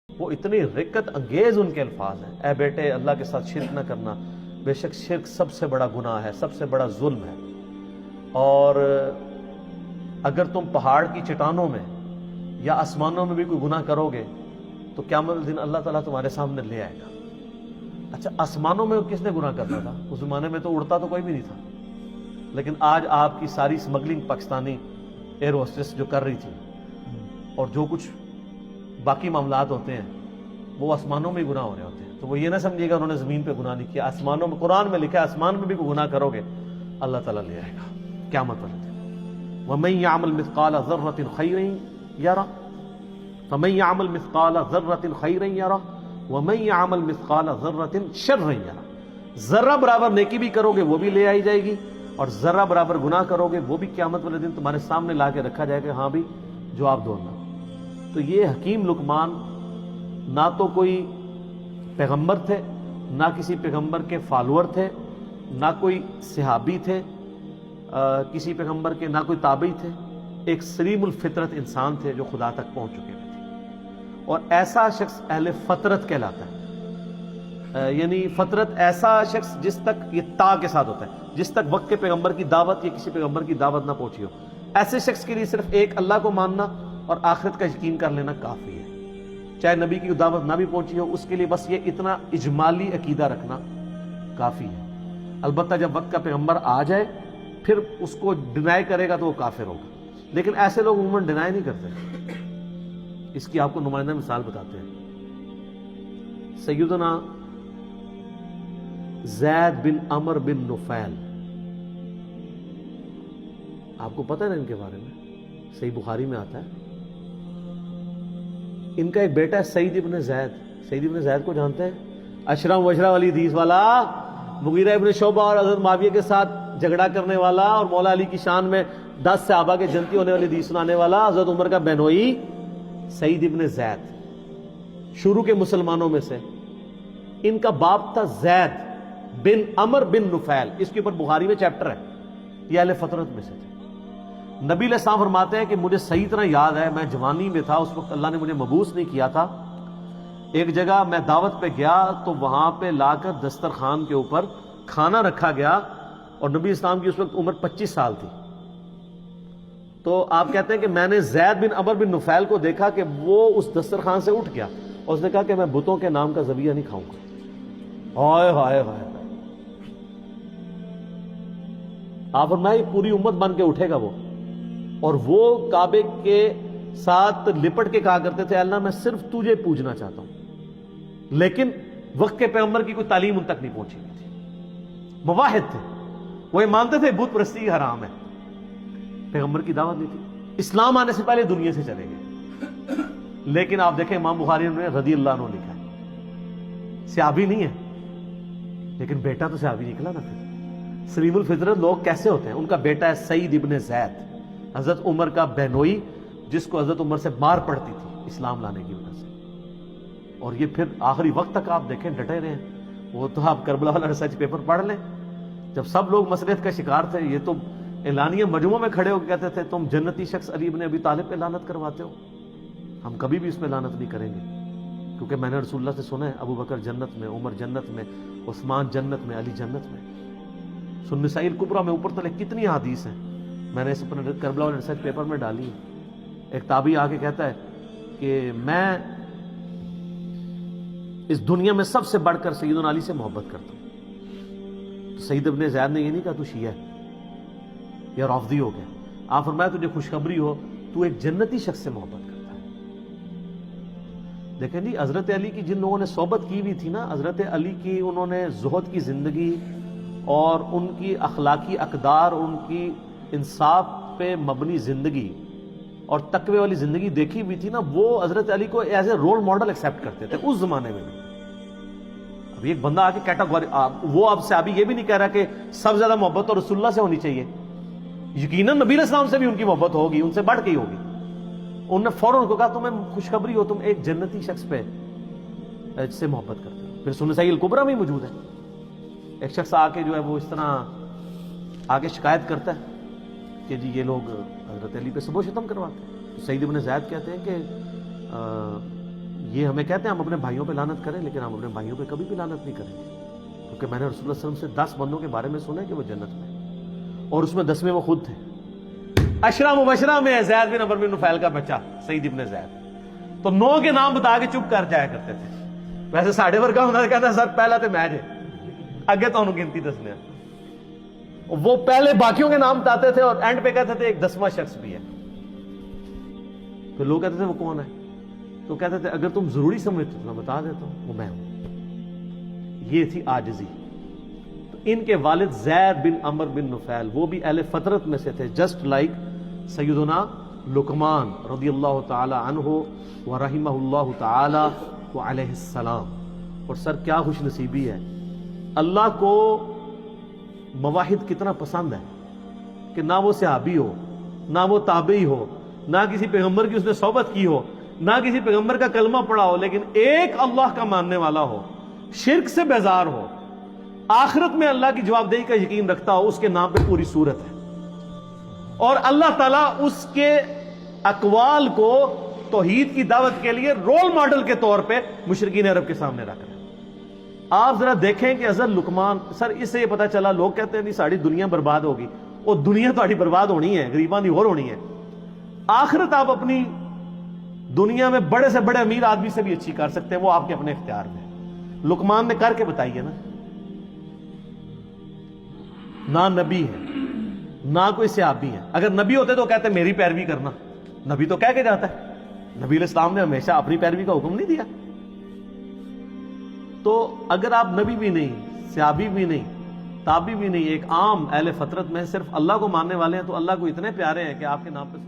وہ اتنی رقت انگیز ان کے الفاظ ہیں، اے بیٹے اللہ کے ساتھ شرک نہ کرنا، بے شک شرک سب سے بڑا گناہ ہے، سب سے بڑا ظلم ہے، اور اگر تم پہاڑ کی چٹانوں میں یا آسمانوں میں بھی کوئی گناہ کرو گے تو قیامت دن اللہ تعالیٰ تمہارے سامنے لے آئے گا۔ اچھا، آسمانوں میں کس نے گناہ کرنا تھا؟ اس زمانے میں تو اڑتا تو کوئی بھی نہیں تھا، لیکن آج آپ کی ساری اسمگلنگ پاکستانی ایئر ہوسٹس جو کر رہی تھی اور جو کچھ باقی معاملات ہوتے ہیں وہ آسمانوں میں ہی گناہ ہو رہے ہوتے ہیں، تو وہ یہ نہ سمجھیے گا انہوں نے زمین پہ گناہ نہیں کیا، آسمانوں میں، قرآن میں لکھا ہے آسمان میں بھی کوئی گناہ کرو گے اللہ تعالیٰ لے آئے گا قیامت والے دن۔ وَمَن يَعْمَلْ مِثْقَالَ ذَرَّةٍ خَيْرًا يَرَهُ فَمَن يَعْمَلْ مِثْقَالَ ذَرَّةٍ خَيْرًا يَرَهُ وَمَن يَعْمَلْ مِثْقَالَ ذَرَّةٍ شَرًّا يَرَهُ۔ ذرہ برابر نیکی بھی کرو گے وہ بھی لے آئی جائے گی، اور ذرہ برابر گناہ کرو گے وہ بھی قیامت والے دن تمہارے سامنے لا کے رکھا جائے گا، ہاں بھی جواب دو اللہ۔ تو یہ حکیم لقمان نہ تو کوئی پیغمبر تھے، نہ کسی پیغمبر کے فالوور تھے، نہ کوئی صحابی تھے کسی پیغمبر کے، نہ کوئی تابعی تھے، ایک سلیم الفطرت انسان تھے جو خدا تک پہنچ چکے ہوئے تھے، اور ایسا شخص اہل فطرت کہلاتا ہے، یعنی فطرت ایسا شخص جس تک یہ تا کے ساتھ ہوتا ہے، جس تک وقت کے پیغمبر کی دعوت یا کسی پیغمبر کی دعوت نہ پہنچی ہو، ایسے شخص کے لیے صرف ایک اللہ کو ماننا اور آخرت کا یقین کر لینا کافی ہے، چاہے نبی کی دعوت نہ بھی پہنچی ہو، اس کے لیے بس یہ اتنا اجمالی عقیدہ رکھنا کافی ہے۔ البتہ جب وقت کا پیغمبر آ جائے پھر اس کو ڈینائی کرے گا تو وہ کافر ہوگا، لیکن ایسے لوگ عموماً ڈینائی نہیں کرتے۔ اس کی آپ کو نمائندہ مثال بتاتے ہیں، سیدنا زید بن عمر بن نفیل، آپ کو پتہ ہے نا ان کے بارے میں، صحیح بخاری میں آتا ہے، ان کا ایک بیٹا ہے سعید ابن زید۔ سعید ابن زید کو جانتے ہیں؟ اشرم وشرا والی حدیث والا، مغیرہ ابن شعبہ اور حضرت معاویہ کے ساتھ جھگڑا کرنے والا، اور مولا علی کی شان میں 10 صحابہ کے جنتی ہونے والی حدیث سنانے والا، حضرت عمر کا بہنوئی سعید ابن زید، شروع کے مسلمانوں میں سے۔ ان کا باپ تھا زید بن عمر بن نفیل، اس کے اوپر بخاری میں چیپٹر ہے، یہ اہل فطرت میں سے تھے۔ نبی علیہ السلام فرماتے ہیں کہ مجھے صحیح طرح یاد ہے، میں جوانی میں تھا، اس وقت اللہ نے مجھے مبعوث نہیں کیا تھا، ایک جگہ میں دعوت پہ گیا تو وہاں پہ لا کر دسترخوان کے اوپر کھانا رکھا گیا، اور نبی اسلام کی اس وقت عمر 25 سال تھی، تو آپ کہتے ہیں کہ میں نے زید بن عمر بن نفیل کو دیکھا کہ وہ اس دسترخوان سے اٹھ گیا، اور اس نے کہا کہ میں بتوں کے نام کا ذبیحہ نہیں کھاؤں گا۔ ہائے ہائے ہائے، آپ فرمائے پوری امت بن کے اٹھے گا وہ، اور وہ کعبے کے ساتھ لپٹ کے کہا کرتے تھے اللہ میں صرف تجھے پوجنا چاہتا ہوں، لیکن وقت کے پیغمبر کی کوئی تعلیم ان تک نہیں پہنچی ہوئی تھی، مواحد تھے، وہ یہ مانتے تھے بت پرستی حرام ہے، پیغمبر کی دعوت نہیں تھی، اسلام آنے سے پہلے دنیا سے چلے گئے۔ لیکن آپ دیکھیں امام بخاری نے رضی اللہ عنہ لکھا ہے، صحابی نہیں ہے لیکن بیٹا تو صحابی نکلا نا۔ پھر سلیم الفطرت لوگ کیسے ہوتے ہیں؟ ان کا بیٹا ہے سعید ابن زید، حضرت عمر کا بہنوئی، جس کو حضرت عمر سے مار پڑتی تھی اسلام لانے کی وجہ سے، اور یہ پھر آخری وقت تک آپ دیکھیں ڈٹے رہے ہیں۔ وہ تو آپ کربلا والا ریسرچ پیپر پڑھ لیں، جب سب لوگ مسلط کا شکار تھے، یہ تو اعلانیہ مجموعوں میں کھڑے ہو کے کہتے تھے تم جنتی شخص علی ابن ابی طالب پہ لعنت کرواتے ہو، ہم کبھی بھی اس پہ لعنت نہیں کریں گے، کیونکہ میں نے رسول اللہ سے سنا ہے ابو بکر جنت میں، عمر جنت میں، عثمان جنت میں، علی جنت میں۔ سنن نسائی الکبریٰ میں اوپر تلے کتنی حدیث ہیں، میں نے اس پر کربلا والے ریسرچ پیپر میں ڈالی ہے۔ ایک تابعی آ کے کہتا ہے کہ میں اس دنیا میں سب سے بڑھ کر سیدنا علی سے محبت کرتا ہوں، تو سعید ابن زید نے یہ نہیں کہا تو شیعہ ہے یا رافضی ہو گیا، آپ فرمایا تجھے خوشخبری ہو تو ایک جنتی شخص سے محبت کرتا ہے۔ دیکھیں جی، حضرت علی کی جن لوگوں نے صحبت کی ہوئی تھی نا، حضرت علی کی انہوں نے زہد کی زندگی اور ان کی اخلاقی اقدار، ان کی انصاف پہ مبنی زندگی اور تقوی والی زندگی دیکھی ہوئی تھی نا، وہ حضرت علی کو as a role model accept کرتے تھے اس زمانے میں بھی۔ اب ایک بندہ آ کے کیٹاگوری، وہ اب سے ابھی یہ بھی نہیں کہہ رہا کہ سب زیادہ محبت اور رسول اللہ سے ہونی چاہیے، یقیناً نبی علیہ السلام سے بھی ان کی محبت ہوگی، ان سے بڑھ کے ہی ہوگی۔ انہوں نے فوراً ان کو کہا تمہیں خوشخبری ہو، تم ایک جنتی شخص پہ سے محبت کرتے ہو۔ پھر سنن نسائی الکبریٰ میں موجود ہے، ایک شخص آ کے جو ہے وہ اس طرح آ کے شکایت کرتا ہے کہ جی یہ لوگ حضرت علی پہ سب و شتم کرواتے ہیں۔ سعید ابن زید کہتے ہیں کہ یہ ہمیں کہتے ہیں ہم اپنے بھائیوں پہ لعنت کریں، لیکن ہم اپنے بھائیوں پہ کبھی بھی لعنت نہیں کریں گے، کیونکہ میں نے رسول اللہ صلی اللہ علیہ وسلم سے 10 بندوں کے بارے میں سنا ہے کہ وہ جنت میں، اور اس میں 10ویں وہ خود تھے۔ عشرہ مبشرہ میں زید بن عمرو بن نفیل کا بچہ سعید ابن زید، تو 9 کے نام بتا کے چپ کر جایا کرتے تھے۔ ویسے ساڑھے ورگا ہونا کہتا ہے سر پہلا تو میں جے اگے تو انہوں گنتی دسنے ہیں، وہ پہلے باقیوں کے نام بتاتے تھے اور اینڈ پہ کہتے تھے ایک 10واں شخص بھی ہے۔ تو لوگ کہتے تھے وہ کون ہے؟ تو کہتے تھے اگر تم ضروری سمجھتے تو میں بتا دیتا ہوں، وہ میں ہوں۔ یہ تھی عاجزی۔ تو ان کے والد زید بن عمرو بن نفیل وہ بھی اہل فطرت میں سے تھے، جسٹ لائک سیدنا لقمان رضی اللہ تعالی عنہ ورحمہ اللہ تعالی وعلیہ السلام۔ اور سر کیا خوش نصیبی ہے، اللہ کو مواحد کتنا پسند ہے کہ نہ وہ صحابی ہو، نہ وہ تابعی ہو، نہ کسی پیغمبر کی اس نے صحبت کی ہو، نہ کسی پیغمبر کا کلمہ پڑھا ہو، لیکن ایک اللہ کا ماننے والا ہو، شرک سے بیزار ہو، آخرت میں اللہ کی جواب دہی کا یقین رکھتا ہو، اس کے نام پہ پوری سورت ہے۔ اور اللہ تعالیٰ اس کے اقوال کو توحید کی دعوت کے لیے رول ماڈل کے طور پہ مشرکین عرب کے سامنے رکھ رہے ہیں۔ آپ ذرا دیکھیں کہ حضرت لقمان، سر اس سے یہ پتا چلا، لوگ کہتے ہیں نہیں ساری دنیا برباد ہوگی، اور دنیا تہاڈی برباد ہونی ہے، غریباں دی اور ہونی ہے، آخرت آپ اپنی دنیا میں بڑے سے بڑے امیر آدمی سے بھی اچھی کر سکتے ہیں، وہ آپ کے اپنے اختیار میں۔ لقمان نے کر کے بتائیے نا، نہ نبی ہے نہ کوئی صحابی ہے، اگر نبی ہوتے تو کہتے میری پیروی کرنا، نبی تو کہہ کے جاتا ہے، نبی علیہ السلام نے ہمیشہ اپنی پیروی کا حکم نہیں دیا۔ تو اگر آپ نبی بھی نہیں، صحابی بھی نہیں، تابعی بھی نہیں، ایک عام اہل فطرت میں صرف اللہ کو ماننے والے ہیں، تو اللہ کو اتنے پیارے ہیں کہ آپ کے نام پہ